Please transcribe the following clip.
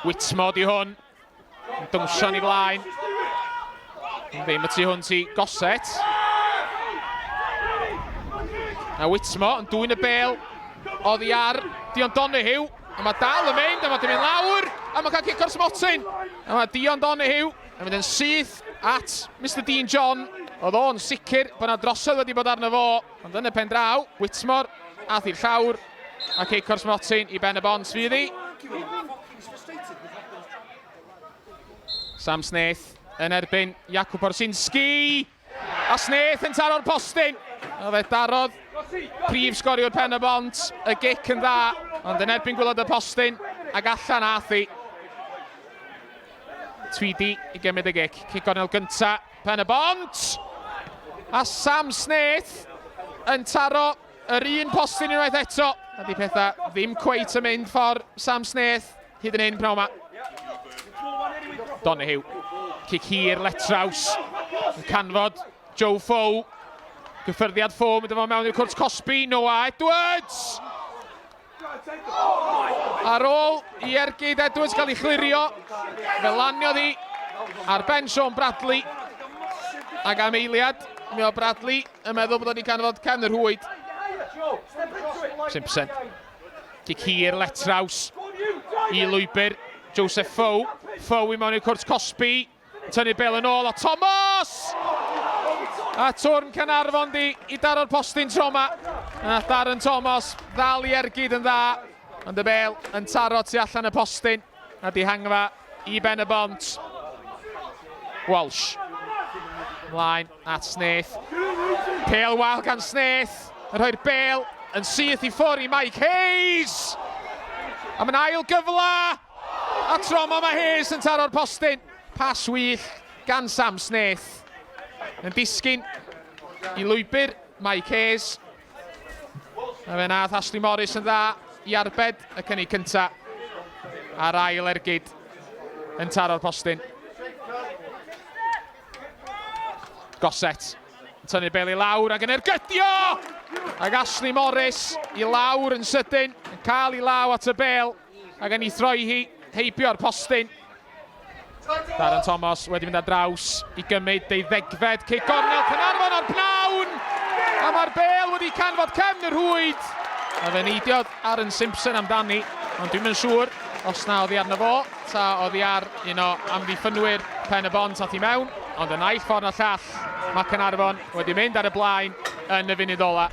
Whitmore di hwn. Dwmsion i flaen. Ddim y tu hwnt i Goset. A Whitmore yn dwy'n y bel. Oddi ar Dion Donahue. A mae dal yn mynd, a mae di mynd lawr. A mae'n cael kick o'r smotyn. A mae Dion Donahue yn mynd yn syth at Mr Dean John. Oedd o'n sicr bod yna drosodd wedi bod arno fo. Ond yn y pen draw, Whitmore ath i'r llawr. A kick o'r smotyn i Pen-y-bont fydd hi. Sam Snaith yn erbyn Jakub Orsinski. A Snaith yn taro'r postyn. A fe darodd prif sgoriwr Pen-y-bont. Y gic yn dda, ond yn erbyn gwylod y postyn. Ac allan ath hi. Tweedy i gymryd y gic. Cic gornel gynta, Pen-y-bont. A Sam Snaith yn taro yr un postyn unwaith eto. A di pethau ddim cweit yn mynd ffordd Sam Snaith hyd yn hyn pnawn yma. Donahue, cic hir, Letraws, yn canfod Joe Fow. Gyffyrddiad Fow, mynd efo mewn i'r cwrs Cosby, Noah Edwards. Ar ôl i ergyd Edwards cael ei chlirio, fe laniodd hi ar ben Sean Bradley. Ac am eiliad, mi o Bradley yn meddwl bod wedi canfod cefn yr hwyd. Simpson. Cic hir, Letraws i lwybr Joseph Fow. Fow i mewn i'r cwrs Cosby. Tynnu bel yn ôl o Thomas! A twrn Caernarfon i daro'r postyn tro yma. A Darren Thomas ddal i ergyd yn dda. Ond y bel yn taro tu allan y postyn. A di hangfa i Pen-y-bont. Walsh. Mlaen at Snaith. Pêl wal gan Snaith. Yn rhoi'r bel yn syth i ffwrdd i Mike Hayes. A mae'n ail gyfla. A tro yma mae Hayes yn taro'r postyn. Pas wych gan Sam Snaith. Yn disgyn i lwybr Mike Hayes. A fe nath Ashley Morris yn dda i arbed y cynnig cynta. A'r ail ergyd yn taro'r postyn. Goset yn tynnu bel i lawr ac yn ergydio! Ac Ashley Morris i lawr yn sydyn, yn cael i law at y bel ac yn ei throi hi heibio'r postyn. Darren Thomas wedi mynd ar draws i gymryd ei ddegfed. Cic gornel Caernarfon ar pnawn! A mae'r bel wedi canfod cefn yr hwyd. A fe neidiodd Aaron Simpson amdani, ond dwi'n mynd siŵr os na oedd hi arno fo, ta oedd hi ar un o amddiffynwyr Pen-y-bont ath i mewn, ond yn aill ffordd na llall, mae Caernarfon wedi mynd ar y blaen yn y funud ola.